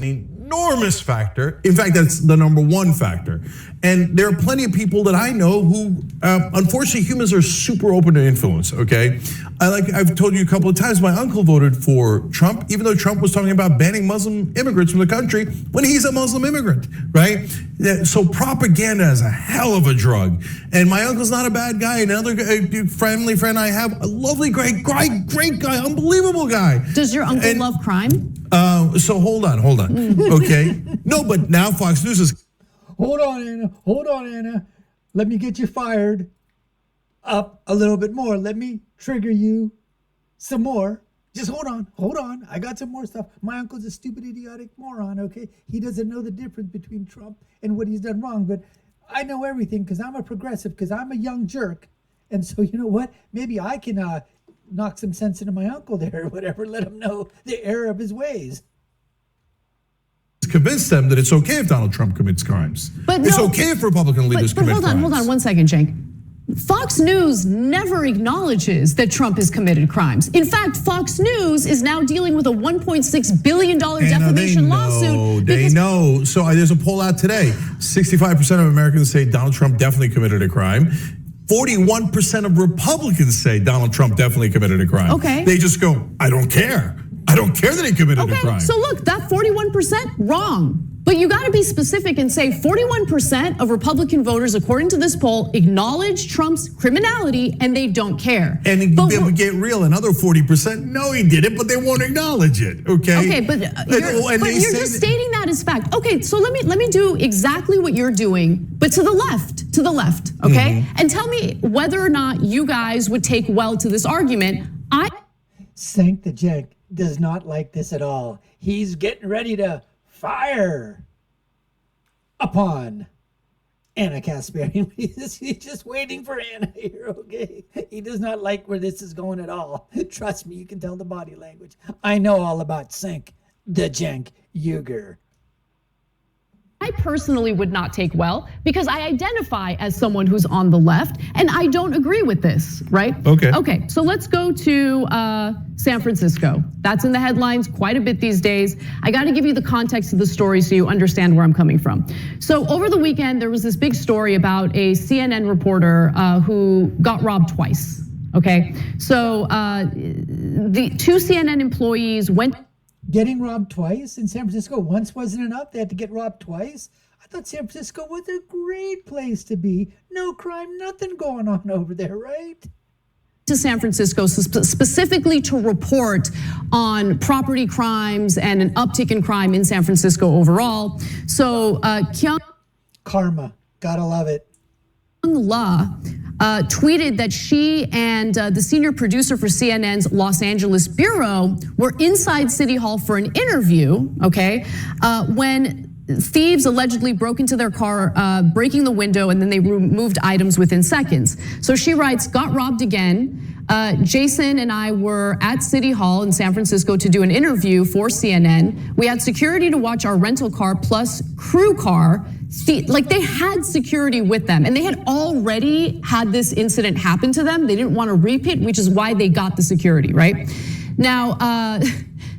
enormous factor. In fact, that's the number one factor. And there are plenty of people that I know who, unfortunately, humans are super open to influence, okay? I've told you a couple of times, my uncle voted for Trump, even though Trump was talking about banning Muslim immigrants from the country when he's a Muslim immigrant, right? So propaganda is a hell of a drug. And my uncle's not a bad guy. Another friendly friend I have, a lovely, great guy, unbelievable guy. Does your uncle love crime? So hold on, okay? No, but now Fox News is. Hold on, Anna. Let me get you fired up a little bit more. Let me trigger you some more. Just hold on. I got some more stuff. My uncle's a stupid, idiotic moron, okay? He doesn't know the difference between Trump and what he's done wrong, but I know everything because I'm a progressive, because I'm a young jerk. And so, you know what? Maybe I can knock some sense into my uncle there or whatever, let him know the error of his ways. Convince them that it's okay if Donald Trump commits crimes. But it's okay if Republican leaders commit crimes. Hold on 1 second, Cenk. Fox News never acknowledges that Trump has committed crimes. In fact, Fox News is now dealing with a $1.6 billion defamation lawsuit. They know. So there's a poll out today. 65% of Americans say Donald Trump definitely committed a crime. 41% of Republicans say Donald Trump definitely committed a crime. Okay. They just go, I don't care. I don't care that he committed a crime. So look, that 41%, wrong. But you gotta be specific and say 41% of Republican voters, according to this poll, acknowledge Trump's criminality and they don't care. And get real, another 40%, no he didn't, but they won't acknowledge it, okay? Okay, but you're just stating that as fact. Okay, so let me do exactly what you're doing, but to the left, okay? And tell me whether or not you guys would take well to this argument. Cenk the Cenk does not like this at all. He's getting ready to fire upon Ana Kasparian. He's just waiting for Anna here, okay? He does not like where this is going at all. Trust me, you can tell the body language. I know all about Cenk the Cenk Uygur. I personally would not take well because I identify as someone who's on the left and I don't agree with this, right? Okay, so let's go to San Francisco. That's in the headlines quite a bit these days. I gotta give you the context of the story so you understand where I'm coming from. So over the weekend, there was this big story about a CNN reporter who got robbed twice, okay? So the two CNN employees went. Getting robbed twice in San Francisco once wasn't enough. They had to get robbed twice. I thought San Francisco was a great place to be. No crime, nothing going on over there, right? To San Francisco specifically to report on property crimes and an uptick in crime in San Francisco overall. So Karma, gotta love it. La tweeted that she and the senior producer for CNN's Los Angeles bureau were inside City Hall for an interview, okay, when thieves allegedly broke into their car, breaking the window, and then they removed items within seconds. So she writes, got robbed again. Jason and I were at City Hall in San Francisco to do an interview for CNN. We had security to watch our rental car plus crew car. Like they had security with them and they had already had this incident happen to them. They didn't want to repeat, which is why they got the security, right? Now,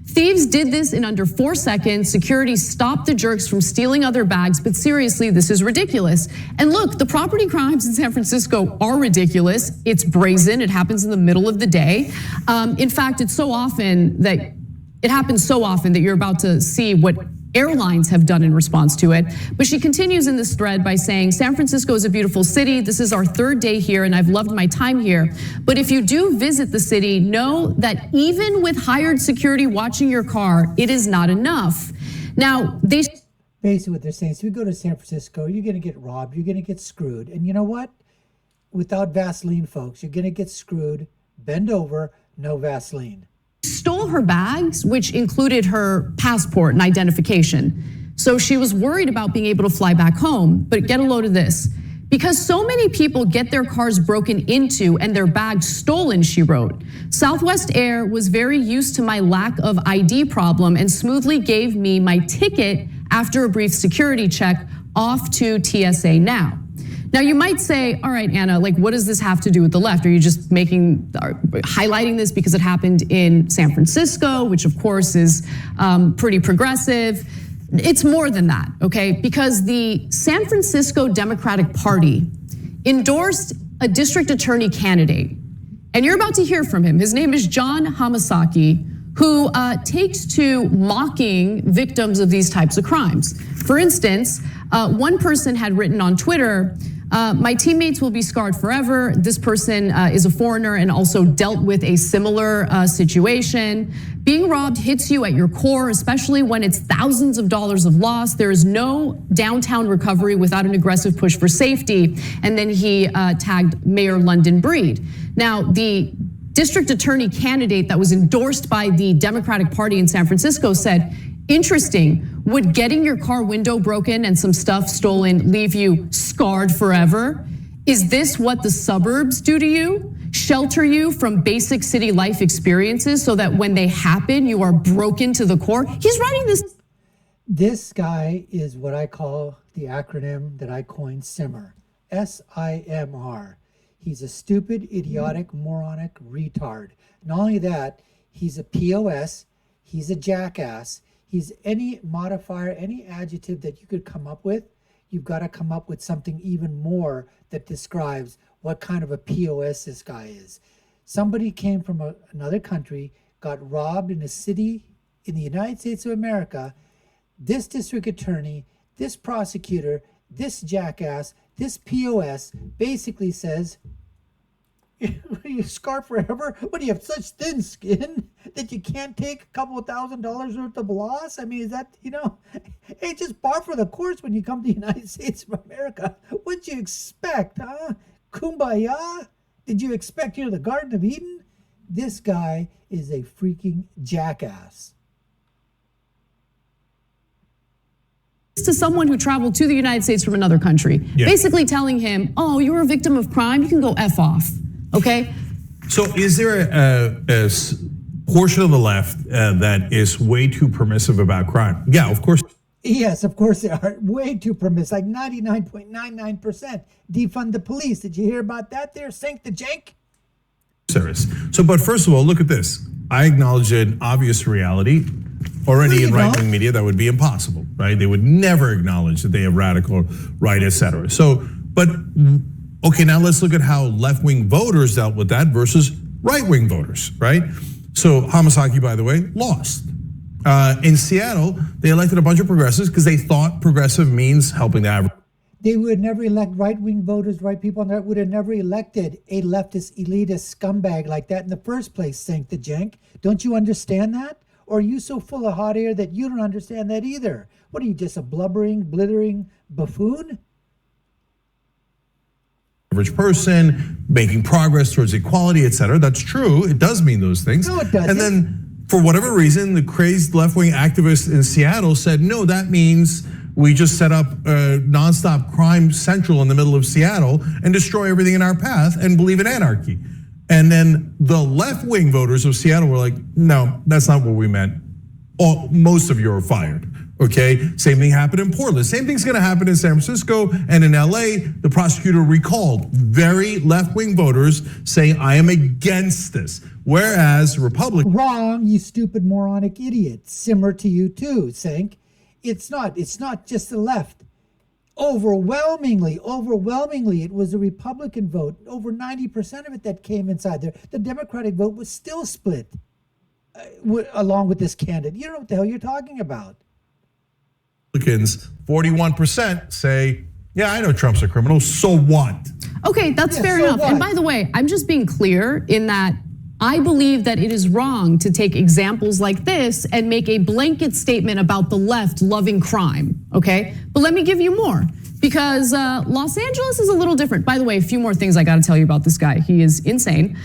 thieves did this in under 4 seconds. Security stopped the jerks from stealing other bags, but seriously, this is ridiculous. And look, the property crimes in San Francisco are ridiculous. It's brazen, it happens in the middle of the day. In fact, it's so often that it happens so often that you're about to see what airlines have done in response to it. But she continues in this thread by saying, San Francisco is a beautiful city. This is our 3rd day here and I've loved my time here. But if you do visit the city, know that even with hired security watching your car, it is not enough. Now, basically what they're saying is if you go to San Francisco, you're gonna get robbed, you're gonna get screwed. And you know what? Without Vaseline, folks, you're gonna get screwed. Bend over, no Vaseline. Stole her bags, which included her passport and identification. So she was worried about being able to fly back home, but get a load of this. Because so many people get their cars broken into and their bags stolen, she wrote. Southwest Air was very used to my lack of ID problem and smoothly gave me my ticket after a brief security check off to TSA now. Now you might say, all right, Anna, like what does this have to do with the left? Are you just highlighting this because it happened in San Francisco, which of course is pretty progressive? It's more than that, okay? Because the San Francisco Democratic Party endorsed a district attorney candidate, and you're about to hear from him. His name is John Hamasaki, who takes to mocking victims of these types of crimes. For instance, one person had written on Twitter, my teammates will be scarred forever. This person is a foreigner and also dealt with a similar situation. Being robbed hits you at your core, especially when it's thousands of dollars of loss. There is no downtown recovery without an aggressive push for safety. And then he tagged Mayor London Breed. Now, the district attorney candidate that was endorsed by the Democratic Party in San Francisco said, interesting, would getting your car window broken and some stuff stolen leave you scarred forever? Is this what the suburbs do to you? Shelter you from basic city life experiences so that when they happen, you are broken to the core? He's writing this. This guy is what I call the acronym that I coined SIMR, SIMR. He's a stupid, idiotic, moronic retard. Not only that, he's a POS, he's a jackass, he's any modifier, any adjective that you could come up with. You've got to come up with something even more that describes what kind of a POS this guy is. Somebody came from another country, got robbed in a city in the United States of America. This district attorney, this prosecutor, this jackass, this POS basically says, you scarred forever? What, do you have such thin skin that you can't take a couple of $1,000s worth of loss? I mean, is that, hey, just par for the course when you come to the United States of America. What'd you expect, huh? Kumbaya? Did you expect, the Garden of Eden? This guy is a freaking jackass. To someone who traveled to the United States from another country, basically telling him, oh, you were a victim of crime, you can go F off, okay? So is there a portion of the left that is way too permissive about crime? Yeah, of course. Yes, of course they are. Way too permissive, like 99.99%. Defund the police. Did you hear about that there, Cenk the Jank? Serious. So, but first of all, look at this. I acknowledge an obvious reality. Already in right-wing media, that would be impossible, right? They would never acknowledge that they have radical right, et cetera. So, but okay, now let's look at how left-wing voters dealt with that versus right-wing voters, right? So Hamasaki, by the way, lost. In Seattle, they elected a bunch of progressives because they thought progressive means helping the average. They would never elect right-wing voters, right people on that would have never elected a leftist, elitist scumbag like that in the first place, Cenk the Jank. Don't you understand that? Or are you so full of hot air that you don't understand that either? What are you, just a blubbering, blithering buffoon? Average person, making progress towards equality, et cetera. That's true. It does mean those things. No, it doesn't. And then, for whatever reason, the crazed left-wing activists in Seattle said, no, that means we just set up a nonstop crime central in the middle of Seattle and destroy everything in our path and believe in anarchy. And then the left-wing voters of Seattle were like, no, that's not what we meant. Most of you are fired, okay? Same thing happened in Portland. Same thing's gonna happen in San Francisco and in LA. The prosecutor recalled very left-wing voters saying, I am against this. Whereas Republicans— Wrong, you stupid moronic idiot. Simmer to you too, Cenk. It's not just the left. Overwhelmingly, it was a Republican vote. Over 90% of it that came inside there. The Democratic vote was still split along with this candidate. You don't know what the hell you're talking about. Republicans, 41% say, yeah, I know Trump's a criminal, so what? Okay, that's fair enough. What? And by the way, I'm just being clear in that I believe that it is wrong to take examples like this and make a blanket statement about the left loving crime, okay? But let me give you more, because Los Angeles is a little different. By the way, a few more things I gotta tell you about this guy. He is insane,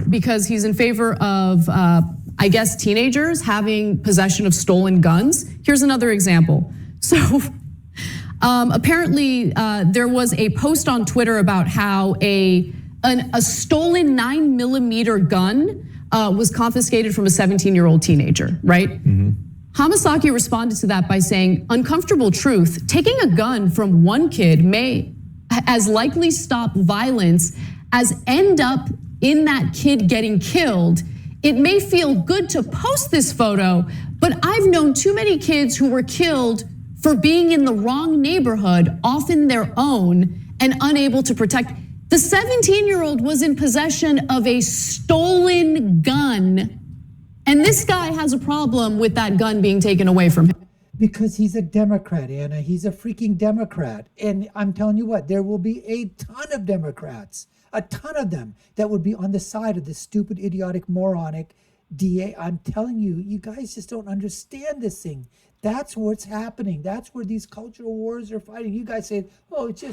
because he's in favor of, I guess, teenagers having possession of stolen guns. Here's another example. So apparently there was a post on Twitter about how a stolen 9mm gun was confiscated from a 17-year-old teenager, right? Mm-hmm. Hamasaki responded to that by saying, uncomfortable truth, taking a gun from one kid may as likely stop violence as end up in that kid getting killed it may feel good to post this photo, but I've known too many kids who were killed for being in the wrong neighborhood, often their own, and unable to protect. The 17-year-old was in possession of a stolen gun, and this guy has a problem with that gun being taken away from him. Because he's a Democrat, Anna. He's a freaking Democrat. And I'm telling you what, there will be a ton of Democrats, a ton of them, that would be on the side of this stupid, idiotic, moronic DA. I'm telling you, you guys just don't understand this thing. That's what's happening. That's where these cultural wars are fighting. You guys say, oh, it's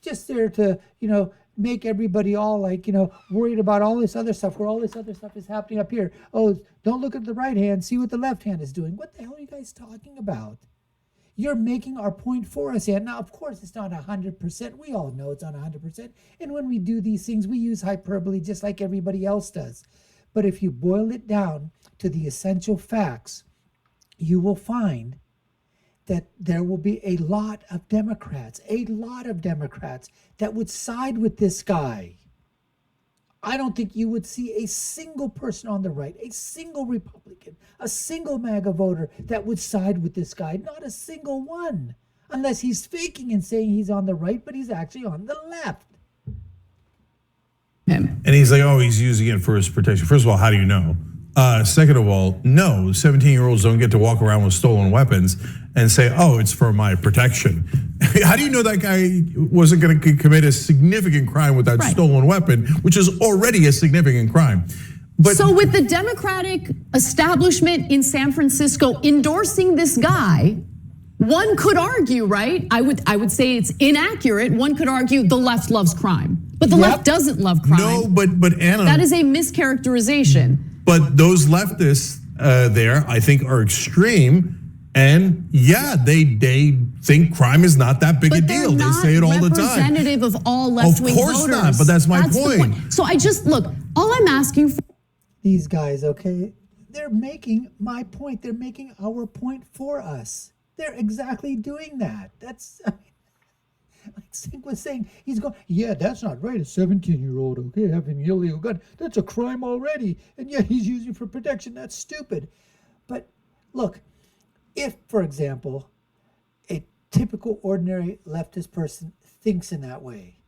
just there to, make everybody all like, worried about all this other stuff, where all this other stuff is happening up here. Oh, don't look at the right hand, see what the left hand is doing. What the hell are you guys talking about? You're making our point for us, and now, of course, it's not 100%. We all know it's not 100%. And when we do these things, we use hyperbole just like everybody else does. But if you boil it down to the essential facts, you will find that there will be a lot of Democrats that would side with this guy. I don't think you would see a single person on the right, a single Republican, a single MAGA voter that would side with this guy. Not a single one. Unless he's faking and saying he's on the right, but he's actually on the left. And he's like, oh, he's using it for his protection. First of all, how do you know? Second of all, no, 17-year-olds don't get to walk around with stolen weapons and say, oh, it's for my protection. How do you know that guy wasn't going to commit a significant crime with that stolen weapon, which is already a significant crime? But so with the Democratic establishment in San Francisco endorsing this guy, one could argue, right? I would say it's inaccurate. One could argue the left loves crime, but the left doesn't love crime. No, but Anna, that is a mischaracterization. But those leftists there, I think, are extreme. And yeah, they think crime is not that big a deal. They say it all the time. Representative of all left-wing voters. Of course not, but that's my point. So all I'm asking for. These guys, okay, they're making my point. They're making our point for us. They're exactly doing that. That's, like Cenk was saying, he's going, yeah, that's not right. A 17-year-old, okay, having an illegal gun, that's a crime already. And yet he's using it for protection. That's stupid. But look, if, for example, a typical ordinary leftist person thinks in that way,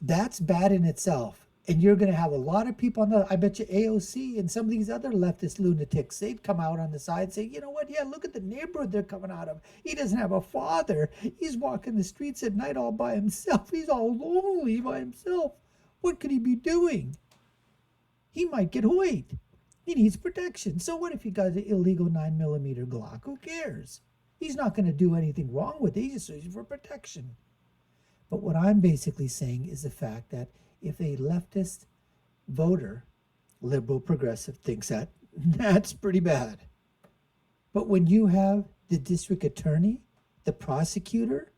that's bad in itself. And you're going to have a lot of people I bet you AOC and some of these other leftist lunatics, they'd come out on the side and say, you know what, yeah, look at the neighborhood they're coming out of. He doesn't have a father. He's walking the streets at night all by himself. He's all lonely by himself. What could he be doing? He might get hoiked. He needs protection. So what if he got an illegal 9mm Glock? Who cares? He's not going to do anything wrong with it. He's just using it for protection. But what I'm basically saying is the fact that if a leftist voter, liberal, progressive, thinks that, that's pretty bad. But when you have the district attorney, the prosecutor,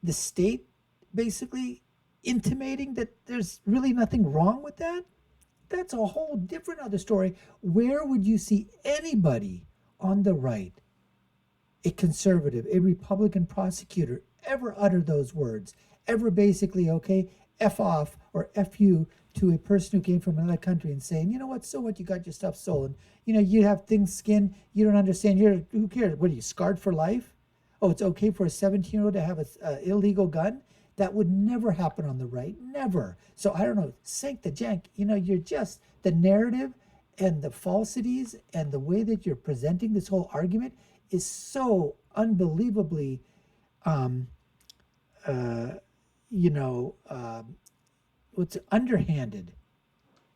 the state basically intimating that there's really nothing wrong with that, that's a whole different other story. Where would you see anybody on the right, a conservative, a Republican prosecutor, ever utter those words? Ever basically, okay, F off or F you to a person who came from another country and saying, you know what, so what, you got your stuff stolen. You have thin skin, you don't understand, who cares? What are you, scarred for life? Oh, it's okay for a 17-year-old to have an illegal gun? That would never happen on the right, never. So I don't know, Cenk the Jank, you're just, the narrative and the falsities and the way that you're presenting this whole argument is so unbelievably, what's underhanded.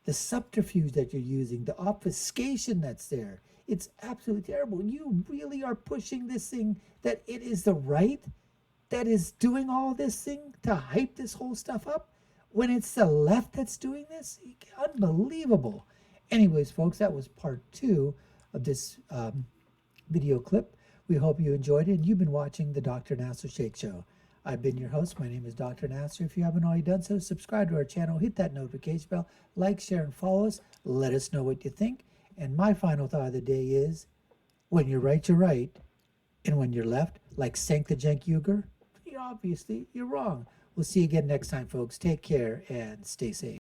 The subterfuge that you're using, the obfuscation that's there, it's absolutely terrible. You really are pushing this thing that it is the right that is doing all this thing to hype this whole stuff up when it's the left that's doing this? Unbelievable. Anyways, folks, that was part 2 of this video clip. We hope you enjoyed it, and you've been watching the Dr. Nasir Shaikh Show. I've been your host. My name is Dr. Nasir. If you haven't already done so, subscribe to our channel, hit that notification bell, like, share, and follow us. Let us know what you think. And my final thought of the day is, when you're right, you're right. And when you're left, like Cenk Uygur, obviously you're wrong. We'll see you again next time, folks. Take care and stay safe.